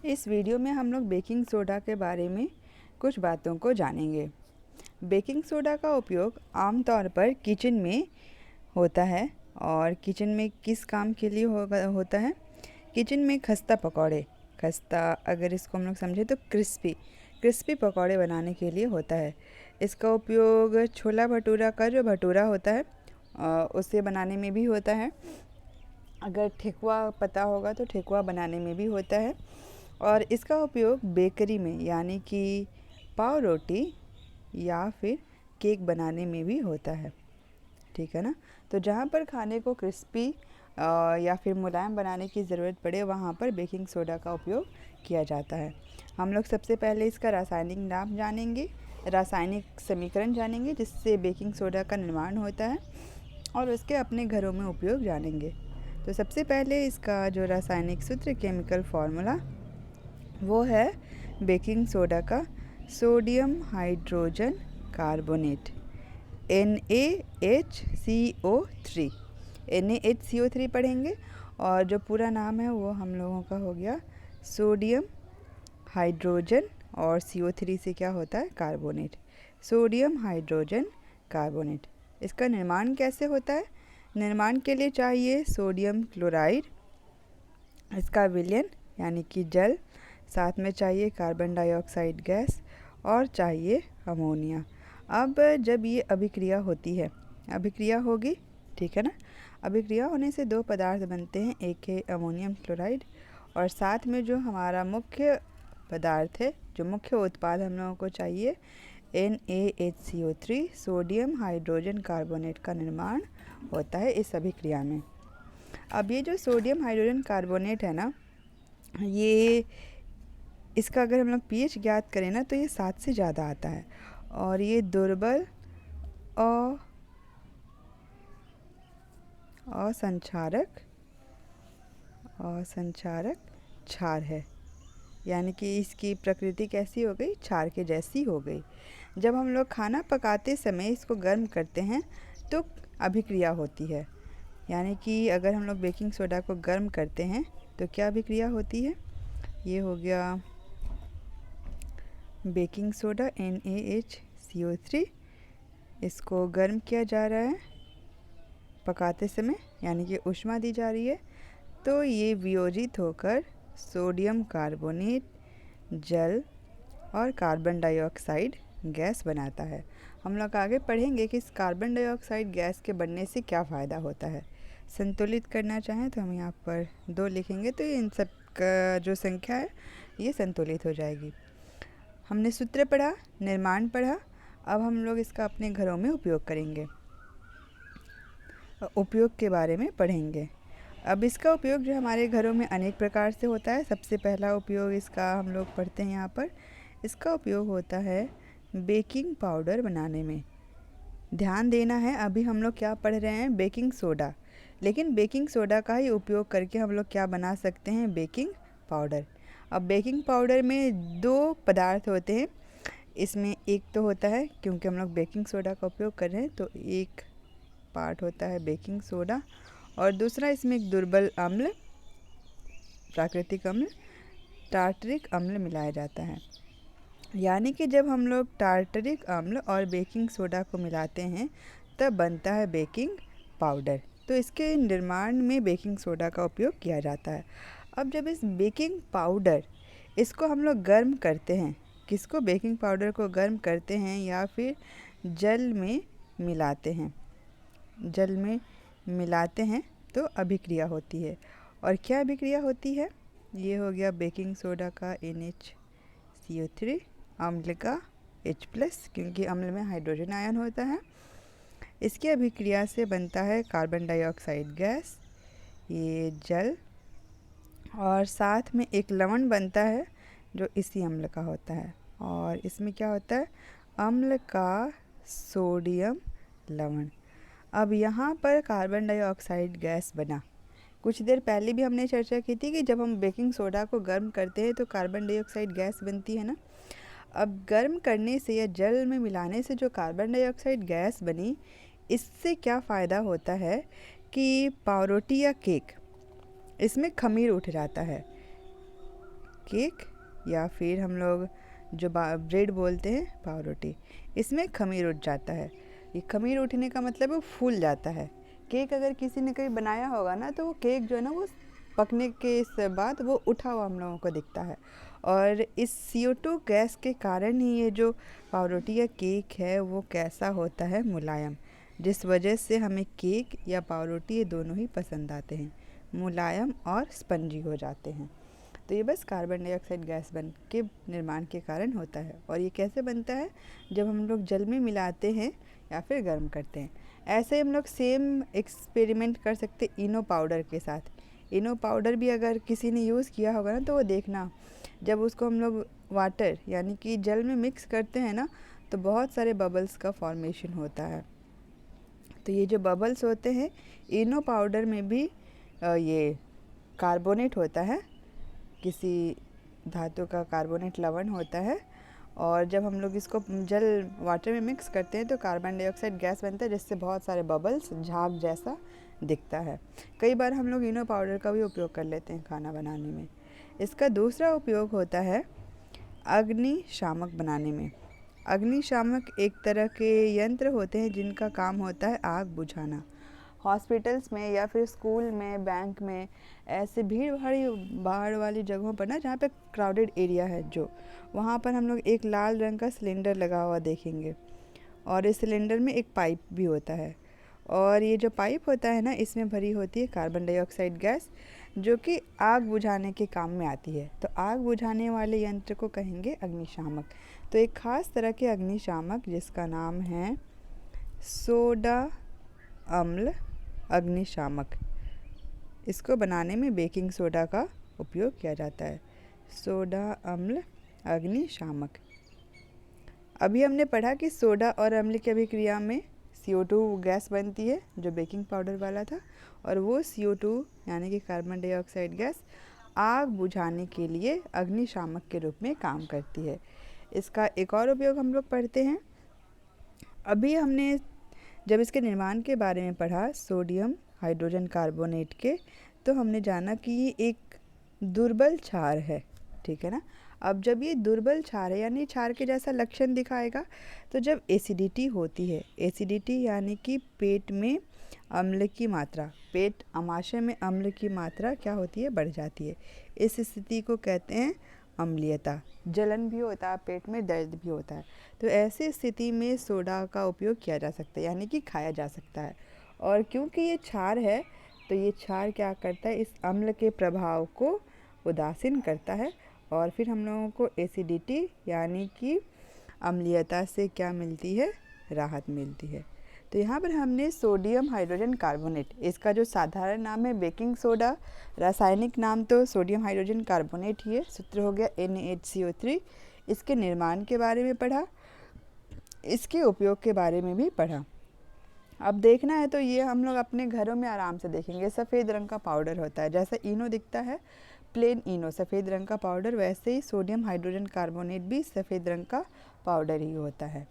इस वीडियो में हम लोग बेकिंग सोडा के बारे में कुछ बातों को जानेंगे। बेकिंग सोडा का उपयोग आमतौर पर किचन में होता है और किचन में किस काम के लिए होता है। किचन में खस्ता अगर इसको हम लोग समझे तो क्रिस्पी पकौड़े बनाने के लिए होता है। इसका उपयोग छोला भटूरा का जो भटूरा होता है उसे बनाने में भी होता है। अगर ठेकुआ पता होगा तो ठेकुआ बनाने में भी होता है। और इसका उपयोग बेकरी में यानी कि पाव रोटी या फिर केक बनाने में भी होता है। ठीक है ना। तो जहाँ पर खाने को क्रिस्पी या फिर मुलायम बनाने की ज़रूरत पड़े वहाँ पर बेकिंग सोडा का उपयोग किया जाता है। हम लोग सबसे पहले इसका रासायनिक नाम जानेंगे, रासायनिक समीकरण जानेंगे जिससे बेकिंग सोडा का निर्माण होता है, और उसके अपने घरों में उपयोग जानेंगे। तो सबसे पहले इसका जो रासायनिक सूत्र, केमिकल फार्मूला, वो है बेकिंग सोडा का sodium hydrogen carbonate NaHCO3। NaHCO3 पढ़ेंगे और जो पूरा नाम है वो हम लोगों का हो गया सोडियम हाइड्रोजन, और CO3 से क्या होता है, कार्बोनेट, सोडियम हाइड्रोजन कार्बोनेट। इसका निर्माण कैसे होता है? निर्माण के लिए चाहिए सोडियम क्लोराइड, इसका विलयन यानी कि जल, साथ में चाहिए कार्बन डाइऑक्साइड गैस और चाहिए अमोनिया। अब जब ये अभिक्रिया होती है, अभिक्रिया होगी, ठीक है ना। अभिक्रिया होने से दो पदार्थ बनते हैं, एक है अमोनियम क्लोराइड और साथ में जो हमारा मुख्य पदार्थ है, जो मुख्य उत्पाद हम लोगों को चाहिए, NaHCO3 सोडियम हाइड्रोजन कार्बोनेट का निर्माण होता है इस अभिक्रिया में। अब ये जो सोडियम हाइड्रोजन कार्बोनेट है ना, ये इसका अगर हम लोग pH ज्ञात करें ना तो ये 7 से ज़्यादा आता है और ये दुर्बल असंक्षारक क्षार है, यानी कि इसकी प्रकृति कैसी हो गई, क्षार के जैसी हो गई। जब हम लोग खाना पकाते समय इसको गर्म करते हैं तो अभिक्रिया होती है, यानी कि अगर हम लोग बेकिंग सोडा को गर्म करते हैं तो क्या अभिक्रिया होती है। ये हो गया बेकिंग सोडा NaHCO3, इसको गर्म किया जा रहा है पकाते समय, यानी कि ऊष्मा दी जा रही है, तो ये वियोजित होकर सोडियम कार्बोनेट, जल और कार्बन डाइऑक्साइड गैस बनाता है। हम लोग आगे पढ़ेंगे कि इस कार्बन डाइऑक्साइड गैस के बनने से क्या फ़ायदा होता है। संतुलित करना चाहें तो हम यहाँ पर 2 लिखेंगे, तो इन सब का जो संख्या है ये संतुलित हो जाएगी। हमने सूत्र पढ़ा, निर्माण पढ़ा, अब हम लोग इसका अपने घरों में उपयोग करेंगे, उपयोग के बारे में पढ़ेंगे। अब इसका उपयोग जो हमारे घरों में अनेक प्रकार से होता है। सबसे पहला उपयोग इसका हम लोग पढ़ते हैं यहाँ पर, इसका उपयोग होता है बेकिंग पाउडर बनाने में। ध्यान देना है, अभी हम लोग क्या पढ़ रहे हैं, बेकिंग सोडा, लेकिन बेकिंग सोडा का ही उपयोग करके हम लोग क्या बना सकते हैं, बेकिंग पाउडर। अब बेकिंग पाउडर में 2 पदार्थ होते हैं, इसमें एक तो होता है, क्योंकि हम लोग बेकिंग सोडा का उपयोग कर रहे हैं तो एक पार्ट होता है बेकिंग सोडा, और दूसरा इसमें एक दुर्बल अम्ल, प्राकृतिक अम्ल, टार्टरिक अम्ल मिलाया जाता है। यानी कि जब हम लोग टार्टरिक अम्ल और बेकिंग सोडा को मिलाते हैं तब बनता है बेकिंग पाउडर। तो इसके निर्माण में बेकिंग सोडा का उपयोग किया जाता है। अब जब इस बेकिंग पाउडर, इसको हम लोग गर्म करते हैं, किसको, बेकिंग पाउडर को गर्म करते हैं या फिर जल में मिलाते हैं तो अभिक्रिया होती है। और क्या अभिक्रिया होती है, ये हो गया बेकिंग सोडा का NaCO3, अम्ल का H+, क्योंकि अम्ल में हाइड्रोजन आयन होता है। इसकी अभिक्रिया से बनता है कार्बन डाइऑक्साइड गैस, ये जल, और साथ में एक लवण बनता है जो इसी अम्ल का होता है, और इसमें क्या होता है, अम्ल का सोडियम लवण। अब यहाँ पर कार्बन डाइऑक्साइड गैस बना। कुछ देर पहले भी हमने चर्चा की थी कि जब हम बेकिंग सोडा को गर्म करते हैं तो कार्बन डाइऑक्साइड गैस बनती है ना। अब गर्म करने से या जल में मिलाने से जो कार्बन डाइऑक्साइड गैस बनी, इससे क्या फ़ायदा होता है कि पावरोटी या केक, इसमें खमीर उठ जाता है। केक या फिर हम लोग जो ब्रेड बोलते हैं पावरोटी, इसमें खमीर उठ जाता है। ये खमीर उठने का मतलब वो फूल जाता है। केक अगर किसी ने कहीं बनाया होगा ना, तो वो केक जो है ना वो पकने के बाद वो उठा हुआ हम लोगों को दिखता है। और इस CO2 गैस के कारण ही ये जो पावरोटी या केक है वो कैसा होता है, मुलायम, जिस वजह से हमें केक या पावरोटी ये दोनों ही पसंद आते हैं, मुलायम और स्पंजी हो जाते हैं। तो ये बस कार्बन डाइऑक्साइड गैस बन के निर्माण के कारण होता है। और ये कैसे बनता है, जब हम लोग जल में मिलाते हैं या फिर गर्म करते हैं। ऐसे ही हम लोग सेम एक्सपेरिमेंट कर सकते इनो पाउडर के साथ। इनो पाउडर भी अगर किसी ने यूज़ किया होगा ना, तो वो देखना, जब उसको हम लोग वाटर यानी कि जल में मिक्स करते हैं ना, तो बहुत सारे बबल्स का फॉर्मेशन होता है। तो ये जो बबल्स होते हैं, इनो पाउडर में भी ये कार्बोनेट होता है, किसी धातु का कार्बोनेट लवण होता है। और जब हम लोग इसको जल वाटर में मिक्स करते हैं तो कार्बन डाइऑक्साइड गैस बनता है, जिससे बहुत सारे बबल्स झाग जैसा दिखता है। कई बार हम लोग इनो पाउडर का भी उपयोग कर लेते हैं खाना बनाने में। इसका दूसरा उपयोग होता है अग्निशामक बनाने में। अग्निशामक एक तरह के यंत्र होते हैं जिनका काम होता है आग बुझाना। हॉस्पिटल्स में या फिर स्कूल में, बैंक में, ऐसे भीड़ भाड़ वाली जगहों पर ना, जहाँ पे क्राउडेड एरिया है जो, वहाँ पर हम लोग एक लाल रंग का सिलेंडर लगा हुआ देखेंगे। और इस सिलेंडर में एक पाइप भी होता है। और ये जो पाइप होता है ना, इसमें भरी होती है कार्बन डाइऑक्साइड गैस, जो कि आग बुझाने के काम में आती है। तो आग बुझाने वाले यंत्र को कहेंगे अग्निशामक। तो एक ख़ास तरह के अग्निशामक जिसका नाम है सोडा अम्ल अग्निशामक, इसको बनाने में बेकिंग सोडा का उपयोग किया जाता है। सोडा अम्ल अग्निशामक। अभी हमने पढ़ा कि सोडा और अम्ल की अभिक्रिया में CO2 गैस बनती है, जो बेकिंग पाउडर वाला था। और वो CO2 यानी कि कार्बन डाइऑक्साइड गैस आग बुझाने के लिए अग्निशामक के रूप में काम करती है। इसका एक और उपयोग हम लोग पढ़ते हैं। अभी हमने जब इसके निर्माण के बारे में पढ़ा, सोडियम हाइड्रोजन कार्बोनेट के, तो हमने जाना कि ये एक दुर्बल क्षार है, ठीक है ना। अब जब ये दुर्बल क्षार है यानी क्षार के जैसा लक्षण दिखाएगा, तो जब एसिडिटी होती है, एसिडिटी यानी कि पेट में अम्ल की मात्रा, पेट अमाशय में अम्ल की मात्रा क्या होती है, बढ़ जाती है। इस स्थिति को कहते हैं अम्लीयता। जलन भी होता है, पेट में दर्द भी होता है। तो ऐसी स्थिति में सोडा का उपयोग किया जा सकता है, यानी कि खाया जा सकता है। और क्योंकि ये क्षार है, तो ये क्षार क्या करता है, इस अम्ल के प्रभाव को उदासीन करता है। और फिर हम लोगों को एसिडिटी यानी कि अम्लीयता से क्या मिलती है, राहत मिलती है। तो यहाँ पर हमने सोडियम हाइड्रोजन कार्बोनेट, इसका जो साधारण नाम है बेकिंग सोडा, रासायनिक नाम तो सोडियम हाइड्रोजन कार्बोनेट ही है, सूत्र हो गया NaHCO3। इसके निर्माण के बारे में पढ़ा, इसके उपयोग के बारे में भी पढ़ा। अब देखना है तो ये हम लोग अपने घरों में आराम से देखेंगे। सफ़ेद रंग का पाउडर होता है, जैसा इनो दिखता है, प्लेन इनो सफ़ेद रंग का पाउडर, वैसे ही सोडियम हाइड्रोजन कार्बोनेट भी सफ़ेद रंग का पाउडर ही होता है।